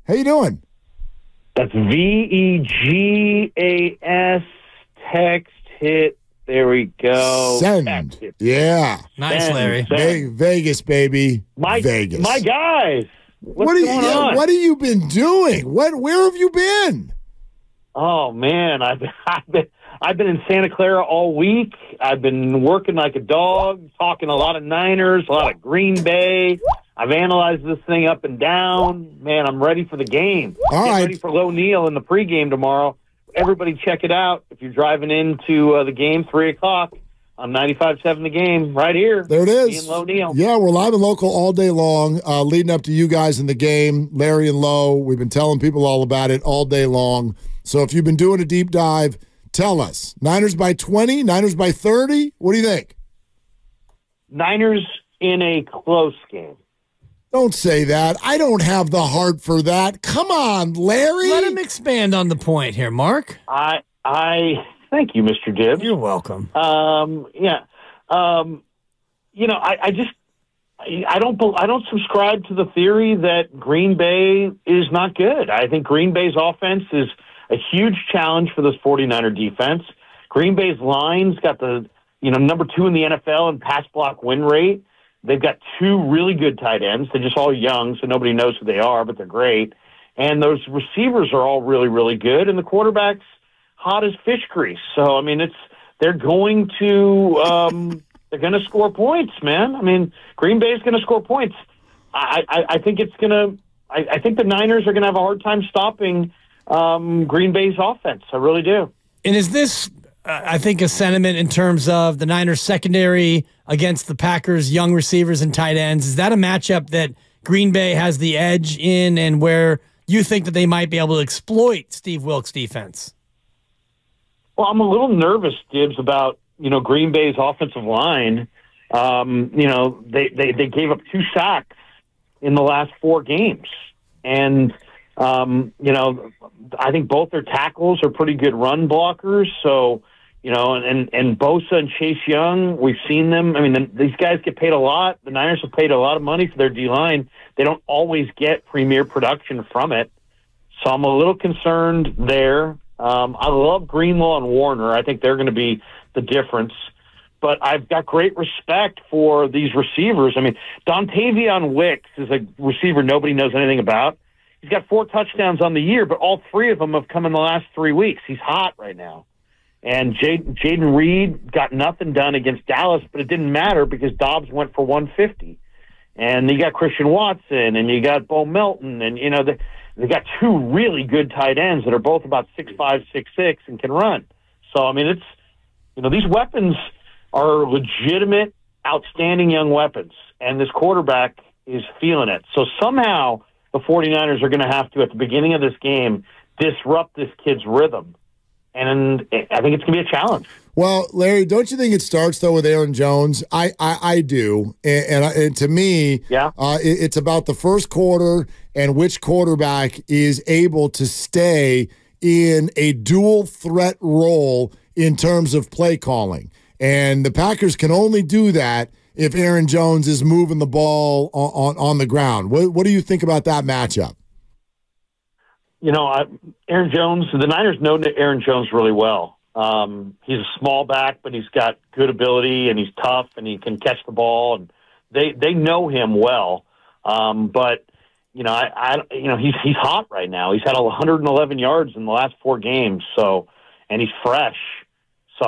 How you doing? That's VEGAS. Text hit. There we go. Send. Yeah. Nice, Larry. Vegas, baby. Vegas. My guys. What's going on? What have you been doing? Where have you been? Oh man, I've been in Santa Clara all week. I've been working like a dog, talking a lot of Niners, a lot of Green Bay. I've analyzed this thing up and down. Man, I'm ready for the game. All right. Ready for Low Neal in the pregame tomorrow. Everybody check it out. If you're driving into the game, 3 o'clock on 95.7 The Game, right here. There it is. Me and Low Neal. Yeah, we're live and local all day long, leading up to you guys in the game. Larry and Low, we've been telling people all about it all day long. So if you've been doing a deep dive, tell us. Niners by 20? Niners by 30? What do you think? Niners in a close game. Don't say that. I don't have the heart for that. Come on, Larry. Let him expand on the point here, Mark. I thank you, Mr. Gibbs. You're welcome. Yeah. I don't subscribe to the theory that Green Bay is not good. I think Green Bay's offense is a huge challenge for this 49er defense. Green Bay's line's got the number 2 in the NFL in pass block win rate. They've got 2 really good tight ends. They're just all young, so nobody knows who they are, but they're great. And those receivers are all really, really good, and the quarterback's hot as fish grease. So, I mean, they're going to score points, man. I mean, Green Bay's going to score points. I think I think the Niners are going to have a hard time stopping Green Bay's offense. I really do. And is this, I think, a sentiment in terms of the Niners secondary against the Packers' young receivers and tight ends? Is that a matchup that Green Bay has the edge in, and where you think that they might be able to exploit Steve Wilks' defense? Well, I'm a little nervous, Gibbs, about Green Bay's offensive line. They gave up 2 sacks in the last 4 games, and I think both their tackles are pretty good run blockers. So, and Bosa and Chase Young, we've seen them. I mean, these guys get paid a lot. The Niners have paid a lot of money for their D-line. They don't always get premier production from it. So I'm a little concerned there. I love Greenlaw and Warner. I think they're going to be the difference. But I've got great respect for these receivers. I mean, Dontavion Wicks is a receiver nobody knows anything about. He's got 4 touchdowns on the year, but all 3 of them have come in the last 3 weeks. He's hot right now. And Jaden Reed got nothing done against Dallas, but it didn't matter because Dobbs went for 150. And you got Christian Watson, and you got Bo Melton, and they got 2 really good tight ends that are both about 6'5", 6'6", and can run. So I mean, it's these weapons are legitimate, outstanding young weapons, and this quarterback is feeling it. So somehow the 49ers are going to have to, at the beginning of this game, disrupt this kid's rhythm. And I think it's going to be a challenge. Well, Larry, don't you think it starts, though, with Aaron Jones? I do. And to me, yeah. It's about the first quarter and which quarterback is able to stay in a dual threat role in terms of play calling. And the Packers can only do that if Aaron Jones is moving the ball on the ground. What do you think about that matchup? Aaron Jones, the Niners know Aaron Jones really well. He's a small back, but he's got good ability, and he's tough, and he can catch the ball, and they know him well. But he's hot right now. He's had 111 yards in the last 4 games, and he's fresh. So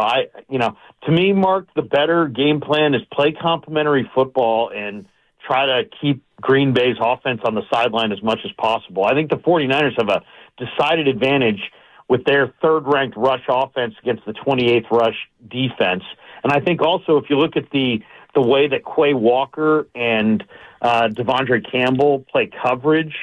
to me, Mark, the better game plan is play complementary football and try to keep Green Bay's offense on the sideline as much as possible. I think the 49ers have a decided advantage with their 3rd-ranked rush offense against the 28th rush defense. And I think also if you look at the way that Quay Walker and Devondre Campbell play coverage,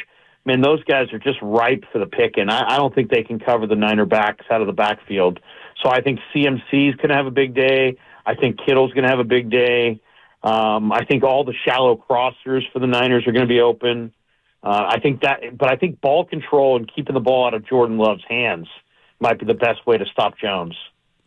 man, those guys are just ripe for the picking. I don't think they can cover the Niner backs out of the backfield. So I think CMC is going to have a big day. I think Kittle's going to have a big day. I think all the shallow crossers for the Niners are going to be open. I think ball control and keeping the ball out of Jordan Love's hands might be the best way to stop Jones.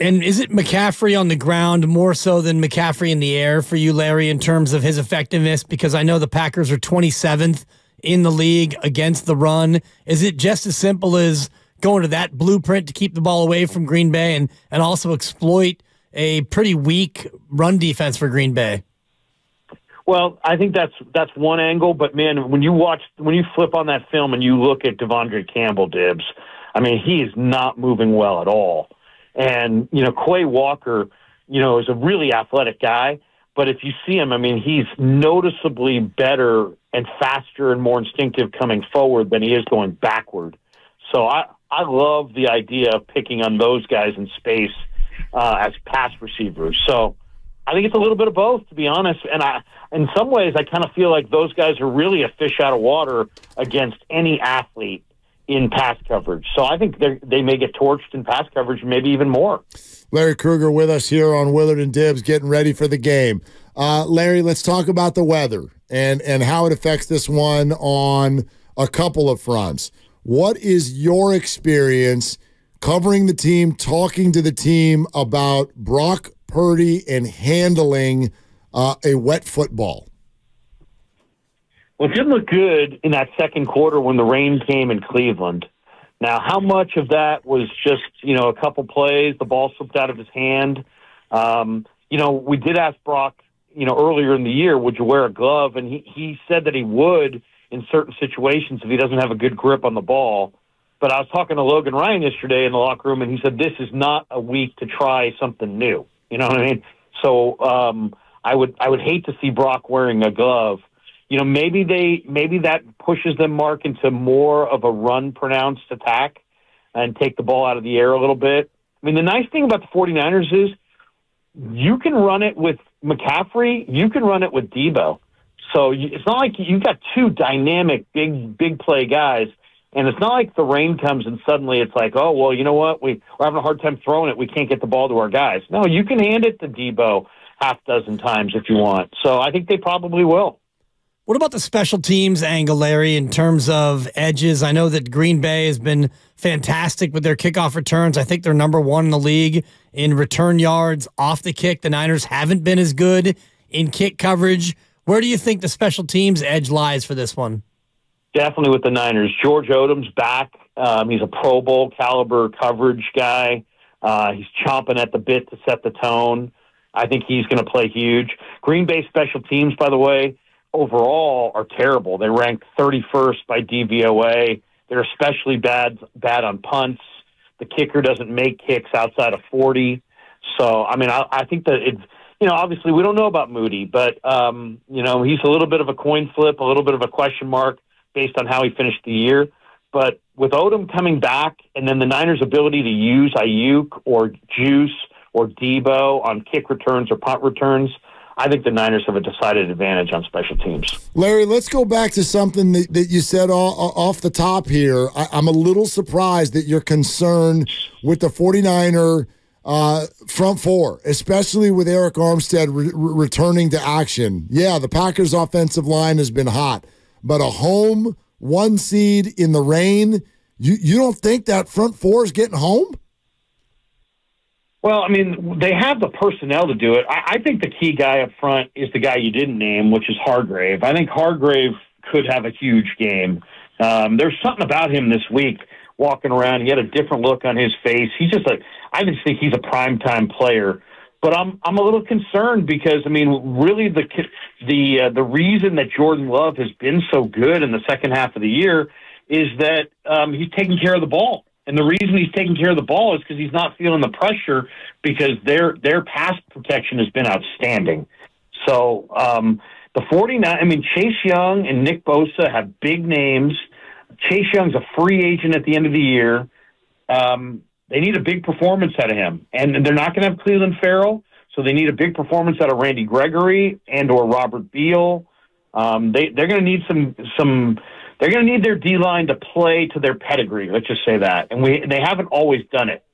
And is it McCaffrey on the ground more so than McCaffrey in the air for you, Larry, in terms of his effectiveness? Because I know the Packers are 27th in the league against the run? Is it just as simple as going to that blueprint to keep the ball away from Green Bay and also exploit a pretty weak run defense for Green Bay? Well, I think that's one angle, but man, when you flip on that film and you look at Devondre Campbell, Dibs, I mean, he is not moving well at all. And, Quay Walker, is a really athletic guy, but if you see him, I mean, he's noticeably better and faster and more instinctive coming forward than he is going backward. So I love the idea of picking on those guys in space as pass receivers. So I think it's a little bit of both, to be honest. And in some ways, I kind of feel like those guys are really a fish out of water against any athlete in pass coverage. So I think they may get torched in pass coverage, maybe even more. Larry Krueger with us here on Willard and Dibs, getting ready for the game. Larry, let's talk about the weather and how it affects this one on a couple of fronts. What is your experience covering the team, talking to the team about Brock Purdy and handling a wet football? Well, it didn't look good in that second quarter when the rain came in Cleveland. Now, how much of that was just, a couple plays, the ball slipped out of his hand? We did ask Brock, earlier in the year, would you wear a glove? And he said that he would in certain situations if he doesn't have a good grip on the ball. But I was talking to Logan Ryan yesterday in the locker room, and he said this is not a week to try something new. You know what I mean? So I would hate to see Brock wearing a glove. Maybe that pushes them, Mark, into more of a run-pronounced attack and take the ball out of the air a little bit. I mean, the nice thing about the 49ers is you can run it with McCaffrey, you can run it with Debo. So it's not like you've got two dynamic, big play guys, and it's not like the rain comes and suddenly it's like, oh, well, you know what? We're having a hard time throwing it. We can't get the ball to our guys. No, you can hand it to Debo half dozen times if you want. So I think they probably will. What about the special teams angle, Larry, in terms of edges? I know that Green Bay has been fantastic with their kickoff returns. I think they're number one in the league in return yards off the kick. The Niners haven't been as good in kick coverage. Where do you think the special teams edge lies for this one? Definitely with the Niners. George Odom's back. He's a Pro Bowl caliber coverage guy. He's chomping at the bit to set the tone. I think he's going to play huge. Green Bay special teams, by the way, overall are terrible. They rank 31st by DVOA. They're especially bad on punts. The kicker doesn't make kicks outside of 40. So, I mean, I think that it's, obviously we don't know about Moody, but, he's a little bit of a coin flip, a little bit of a question mark based on how he finished the year. But with Odom coming back and then the Niners' ability to use Ayuk or Juice or Debo on kick returns or punt returns, I think the Niners have a decided advantage on special teams. Larry, let's go back to something that you said off the top here. I'm a little surprised that you're concerned with the 49er front four, especially with Eric Armstead returning to action. Yeah, the Packers' offensive line has been hot, but a home 1 seed in the rain, you don't think that front four is getting home? Well, I mean, they have the personnel to do it. I think the key guy up front is the guy you didn't name, which is Hargrave. I think Hargrave could have a huge game. There's something about him this week walking around. He had a different look on his face. I just think he's a primetime player. But I'm a little concerned because, I mean, really the reason that Jordan Love has been so good in the second half of the year is that he's taking care of the ball. And the reason he's taking care of the ball is because he's not feeling the pressure because their pass protection has been outstanding. So the 49, I mean, Chase Young and Nick Bosa have big names. Chase Young's a free agent at the end of the year. They need a big performance out of him. And they're not going to have Cleveland Farrell, so they need a big performance out of Randy Gregory and or Robert Beal. They're going to need they're going to need their D-line to play to their pedigree. Let's just say that. And they haven't always done it.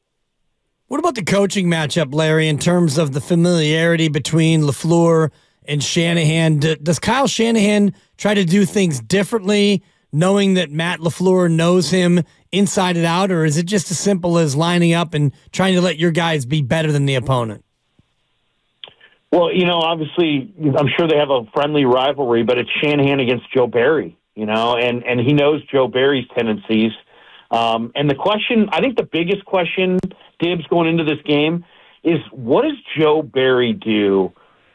What about the coaching matchup, Larry, in terms of the familiarity between LaFleur and Shanahan? Does Kyle Shanahan try to do things differently, knowing that Matt LaFleur knows him inside and out, or is it just as simple as lining up and trying to let your guys be better than the opponent? Well, obviously, I'm sure they have a friendly rivalry, but it's Shanahan against Joe Barry. and he knows Joe Barry's tendencies. And the question, I think the biggest question, Dibs, going into this game is, what does Joe Barry do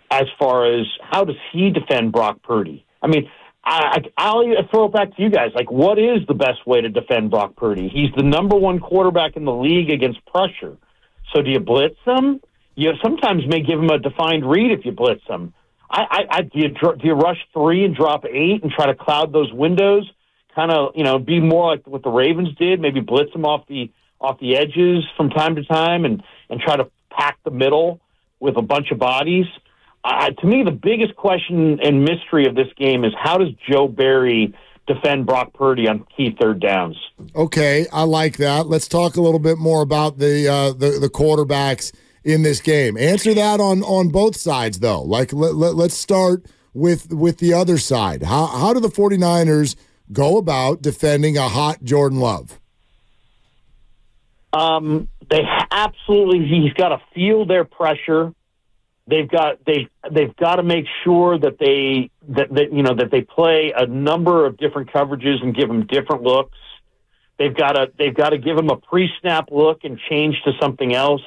as far as how does he defend Brock Purdy? I mean, I'll throw it back to you guys. Like, what is the best way to defend Brock Purdy? He's the number one quarterback in the league against pressure. So do you blitz him? You sometimes may give him a defined read if you blitz him. Do you rush 3 and drop 8 and try to cloud those windows? Kind of, be more like what the Ravens did, maybe blitz them off the edges from time to time and try to pack the middle with a bunch of bodies. To me, the biggest question and mystery of this game is, how does Joe Barry defend Brock Purdy on key third downs? Okay, I like that. Let's talk a little bit more about the quarterbacks in this game. Answer that on both sides, though. Like, let's start with the other side. How do the 49ers go about defending a hot Jordan Love? He's got to feel their pressure. They've got to make sure that they play a number of different coverages and give him different looks. They've got to give him a pre-snap look and change to something else.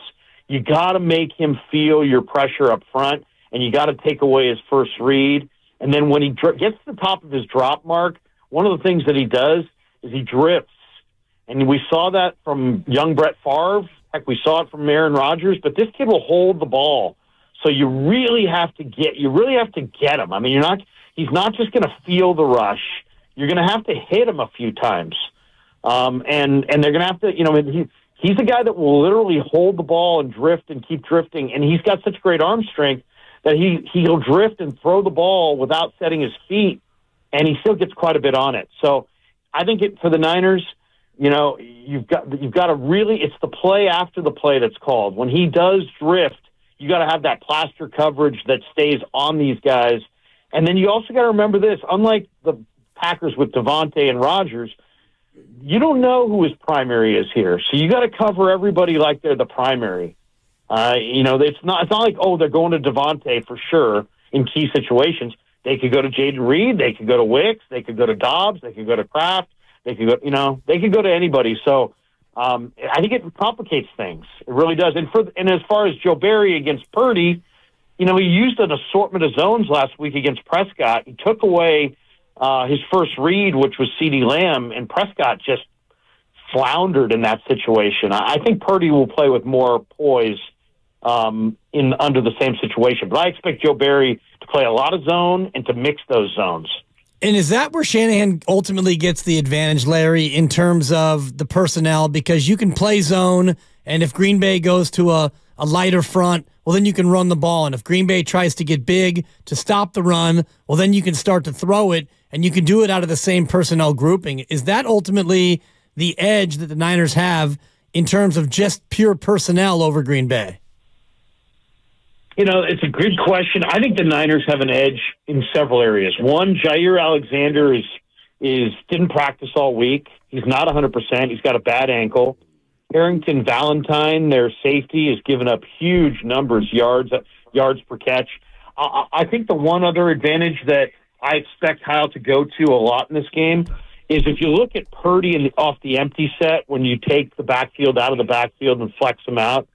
You got to make him feel your pressure up front, and you got to take away his first read. And then when he gets to the top of his drop mark, one of the things that he does is he drifts. And we saw that from young Brett Favre. Heck, we saw it from Aaron Rodgers. But this kid will hold the ball. So you really have to get him. I mean, he's not just going to feel the rush. You're going to have to hit him a few times. And they're going to have to, he's a guy that will literally hold the ball and drift and keep drifting. And he's got such great arm strength that he'll drift and throw the ball without setting his feet, and he still gets quite a bit on it. So I think for the Niners, you've got to really, it's the play after the play that's called. When he does drift, you got to have that plaster coverage that stays on these guys. And then you also got to remember this, unlike the Packers with Devontae and Rodgers, you don't know who his primary is here. So you got to cover everybody like they're the primary. It's not like, they're going to Devontae for sure in key situations. They could go to Jaden Reed, they could go to Wicks, they could go to Dobbs, they could go to Kraft, they could go to anybody. So I think it complicates things. It really does. And as far as Joe Barry against Purdy, he used an assortment of zones last week against Prescott. He took away his first read, which was CeeDee Lamb, and Prescott just floundered in that situation. I think Purdy will play with more poise under the same situation. But I expect Joe Barry to play a lot of zone and to mix those zones. And is that where Shanahan ultimately gets the advantage, Larry, in terms of the personnel? Because you can play zone, and if Green Bay goes to a lighter front, well, then you can run the ball. And if Green Bay tries to get big to stop the run, well, then you can start to throw it, and you can do it out of the same personnel grouping. Is that ultimately the edge that the Niners have in terms of just pure personnel over Green Bay? It's a good question. I think the Niners have an edge in several areas. One, Jair Alexander didn't practice all week. He's not 100%. He's got a bad ankle. Harrington Valentine, their safety, has given up huge numbers, yards per catch. I think the one other advantage that I expect Kyle to go to a lot in this game is if you look at Purdy off the empty set, when you take the backfield out of the backfield and flex him out,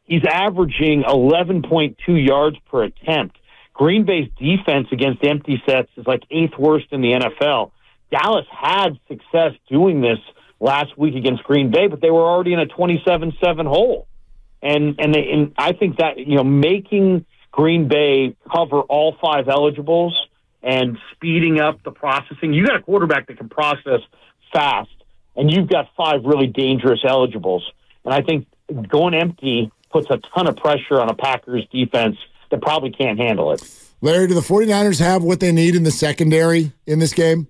he's averaging 11.2 yards per attempt. Green Bay's defense against empty sets is like 8th worst in the NFL. Dallas had success doing this last week against Green Bay, but they were already in a 27-7 hole. And I think that, making Green Bay cover all 5 eligibles and speeding up the processing, you got a quarterback that can process fast, and you've got 5 really dangerous eligibles. And I think going empty puts a ton of pressure on a Packers defense that probably can't handle it. Larry, do the 49ers have what they need in the secondary in this game?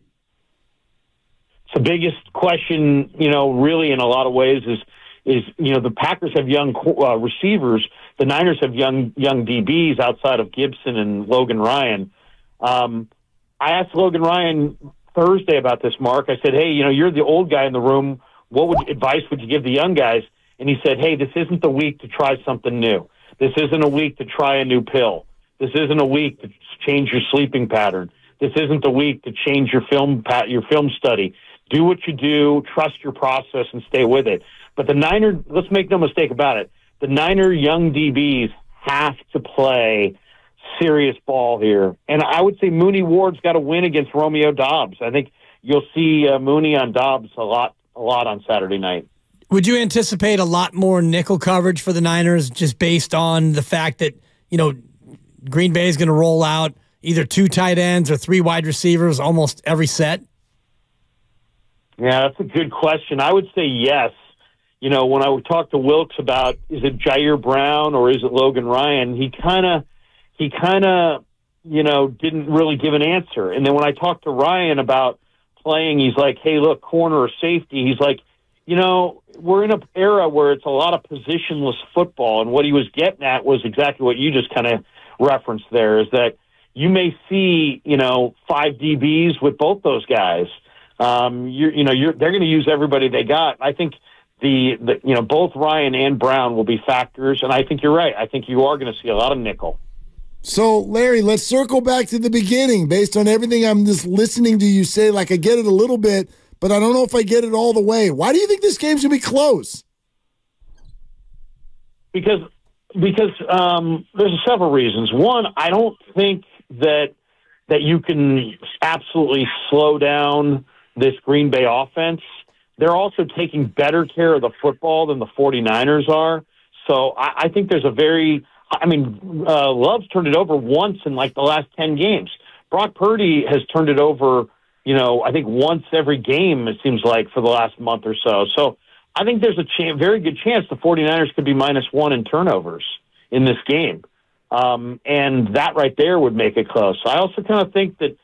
It's the biggest question, really in a lot of ways is the Packers have young receivers. The Niners have young DBs outside of Gibson and Logan Ryan. I asked Logan Ryan Thursday about this, Mark. I said, hey, you're the old guy in the room. What advice would you give the young guys? And he said, hey, this isn't the week to try something new. This isn't a week to try a new pill. This isn't a week to change your sleeping pattern. this isn't the week to change your film study. Do what you do, trust your process, and stay with it. But the Niner, let's make no mistake about it, the Niner young DBs have to play serious ball here. And I would say Mooney Ward's got to win against Romeo Doubs. I think you'll see Mooney on Doubs a lot on Saturday night. Would you anticipate a lot more nickel coverage for the Niners just based on the fact that, Green Bay is going to roll out either 2 tight ends or 3 wide receivers almost every set? Yeah, that's a good question. I would say yes. When I would talk to Wilkes about is it Jair Brown or is it Logan Ryan, he kind of didn't really give an answer. And then when I talked to Ryan about playing, he's like, hey, look, corner or safety. He's like, we're in an era where it's a lot of positionless football. And what he was getting at was exactly what you just kind of referenced there, is that you may see, 5 DBs with both those guys. They're going to use everybody they got. I think both Ryan and Brown will be factors. And I think you're right. I think you are going to see a lot of nickel. So, Larry, let's circle back to the beginning. Based on everything I'm just listening to you say, I get it a little bit, but I don't know if I get it all the way. Why do you think this game's going to be close? Because there's several reasons. One, I don't think that you can absolutely slow down this Green Bay offense. They're also taking better care of the football than the 49ers are. So I think there's Love's turned it over once in the last 10 games. Brock Purdy has turned it over, I think once every game, it seems like, for the last month or so. So I think there's a very good chance the 49ers could be -1 in turnovers in this game. And that right there would make it close. I also kind of think that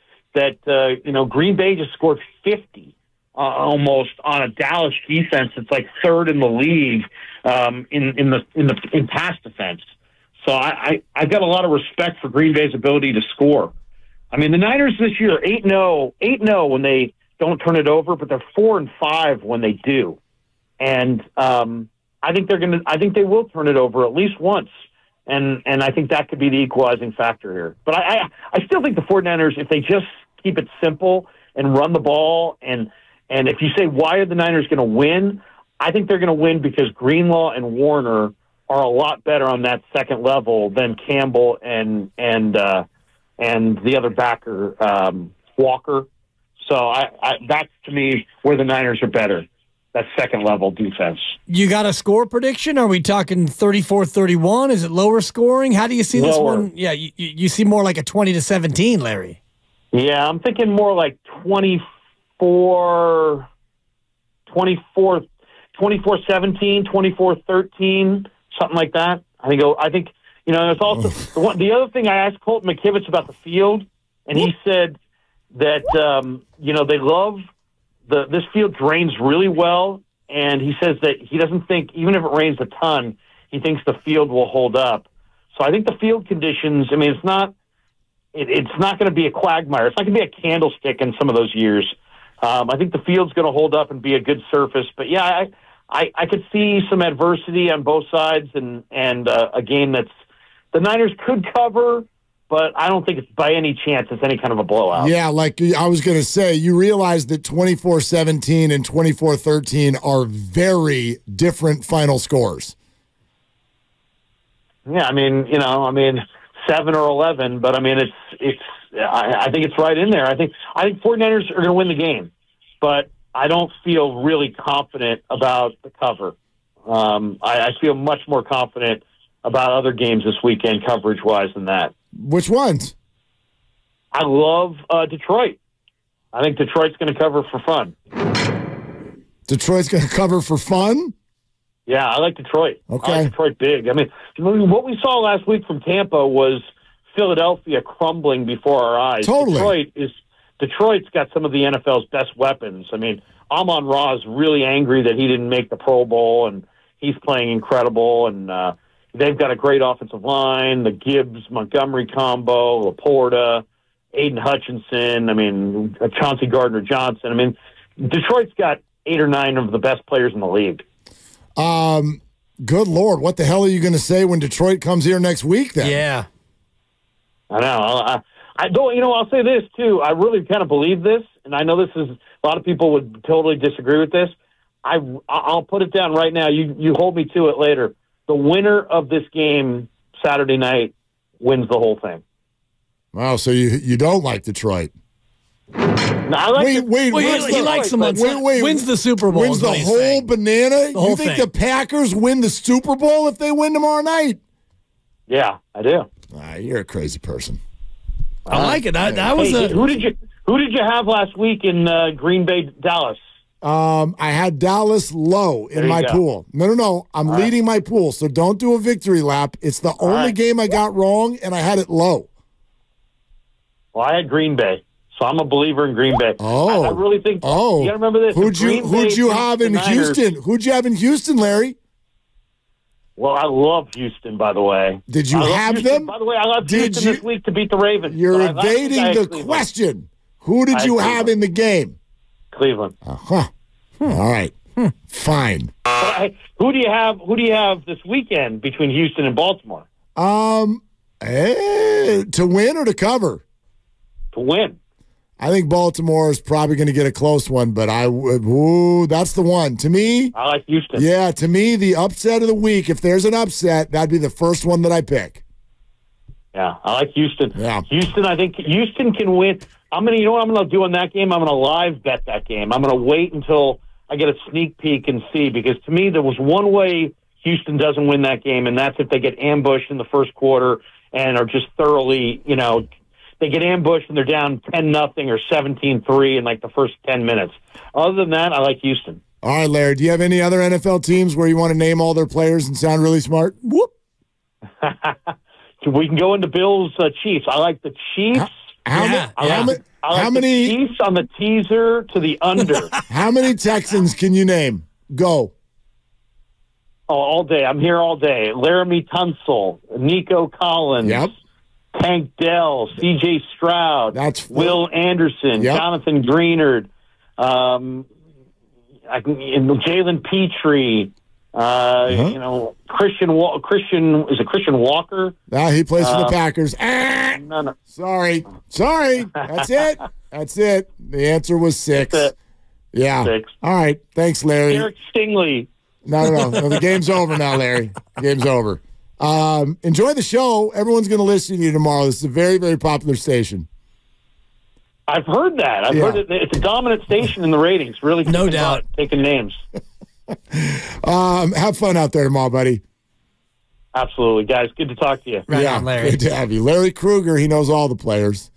Green Bay just scored 50 almost on a Dallas defense that's like 3rd in the league in pass defense. So I've got a lot of respect for Green Bay's ability to score. I mean, the Niners this year are 8-0 when they don't turn it over, but they're 4-5 when they do. And I think they will turn it over at least once. And I think that could be the equalizing factor here. But I still think the 49ers, if they just keep it simple and run the ball, and if you say, why are the Niners going to win? I think they're going to win because Greenlaw and Warner are a lot better on that second level than Campbell and the other backer, Walker. So that's, to me, where the Niners are better. That second level defense. You got a score prediction? Are we talking 34-31? Is it lower scoring? How do you see this one? Yeah, you see more like a 20-17, Larry. Yeah, I'm thinking more like 24-17, 24-13, something like that. I think there's also the other thing. I asked Colton McKivitz about the field, and he said that they love this field drains really well, and he says that he doesn't think, even if it rains a ton, he thinks the field will hold up. So I think the field conditions, it's not going to be a quagmire. It's not going to be a candlestick in some of those years. I think the field's going to hold up and be a good surface. But yeah, I could see some adversity on both sides, and a game that's the Niners could cover, but I don't think it's by any chance it's any kind of a blowout. Yeah, like I was going to say, you realize that 24-17 and 24-13 are very different final scores. Yeah, 7 or 11, but I think it's right in there. I think 49ers are going to win the game, but I don't feel really confident about the cover. I feel much more confident about other games this weekend coverage-wise than that. Which ones? I love Detroit. I think Detroit's going to cover for fun. Detroit's going to cover for fun? Yeah, I like Detroit. Okay. I like Detroit big. What we saw last week from Tampa was Philadelphia crumbling before our eyes. Totally. Detroit's got some of the NFL's best weapons. Amon-Ra is really angry that he didn't make the Pro Bowl, and he's playing incredible, and they've got a great offensive line, the Gibbs-Montgomery combo, Laporta, Aiden Hutchinson, Chauncey Gardner-Johnson. Detroit's got 8 or 9 of the best players in the league. Good Lord, what the hell are you going to say when Detroit comes here next week then? Yeah. I know. I don't. I'll say this too. I really kind of believe this, and I know this is a lot of people would totally disagree with this. I'll put it down right now. You hold me to it later. The winner of this game Saturday night wins the whole thing. Wow, so you don't like Detroit? No, I like he likes them. Wins the Super Bowl. Wins the whole banana. The whole you think thing. the Packers win the Super Bowl if they win tomorrow night? Yeah, I do. You're a crazy person. I like it. That was who did you have last week in Green Bay, Dallas? I had Dallas low in my go. pool. No. I'm leading my pool, so don't do a victory lap. It's the only game I got wrong, and I had it low. Well, I had Green Bay, so I'm a believer in Green Bay. Oh. I really think. You got to remember this. Who'd you have in Niners, Houston? Who'd you have in Houston, Larry? Well, I love Houston, by the way. Did you have Houston. them? By the way, I love Houston this week to beat the Ravens. You're evading the question. Who did you have in the game? Cleveland. All right. Fine. Who do you have this weekend between Houston and Baltimore? To win or to cover? To win. I think Baltimore is probably going to get a close one, but that's the one. To me, I like Houston. Yeah, to me, the upset of the week, if there's an upset, that'd be the first one that I pick. Yeah, I like Houston. Yeah. Houston, I think Houston can win. You know what I'm going to do in that game? I'm going to live bet that game. I'm going to wait until I get a sneak peek and see, because to me, there was one way Houston doesn't win that game, and that's if they get ambushed in the first quarter and are just thoroughly, they get ambushed and they're down 10-0 or 17-3 in like the first 10 minutes. Other than that, I like Houston. All right, Larry, do you have any other NFL teams where you want to name all their players and sound really smart? Whoop. We can go into Bills Chiefs. I like the Chiefs. How many the Chiefs on the teaser to the under. How many Texans can you name? Go. Oh, all day. I'm here all day. Laramie Tunsil, Nico Collins. Yep. Tank Dell, C.J. Stroud, Will Anderson, Jonathan Greenard, Jalen Petrie, Christian Walker. He plays for the Packers. No. Sorry. That's it. The answer was 6. Yeah. 6. All right. Thanks, Larry. Eric Stingley. No. The game's over now, Larry. The game's over. Enjoy the show. Everyone's going to listen to you tomorrow. This is a very, very popular station. I've heard that. I've heard it's a dominant station in the ratings. Really, no doubt. Taking names. Have fun out there tomorrow, buddy. Absolutely, guys. Good to talk to you. Right on, Larry. Good to have you. Larry Krueger, he knows all the players.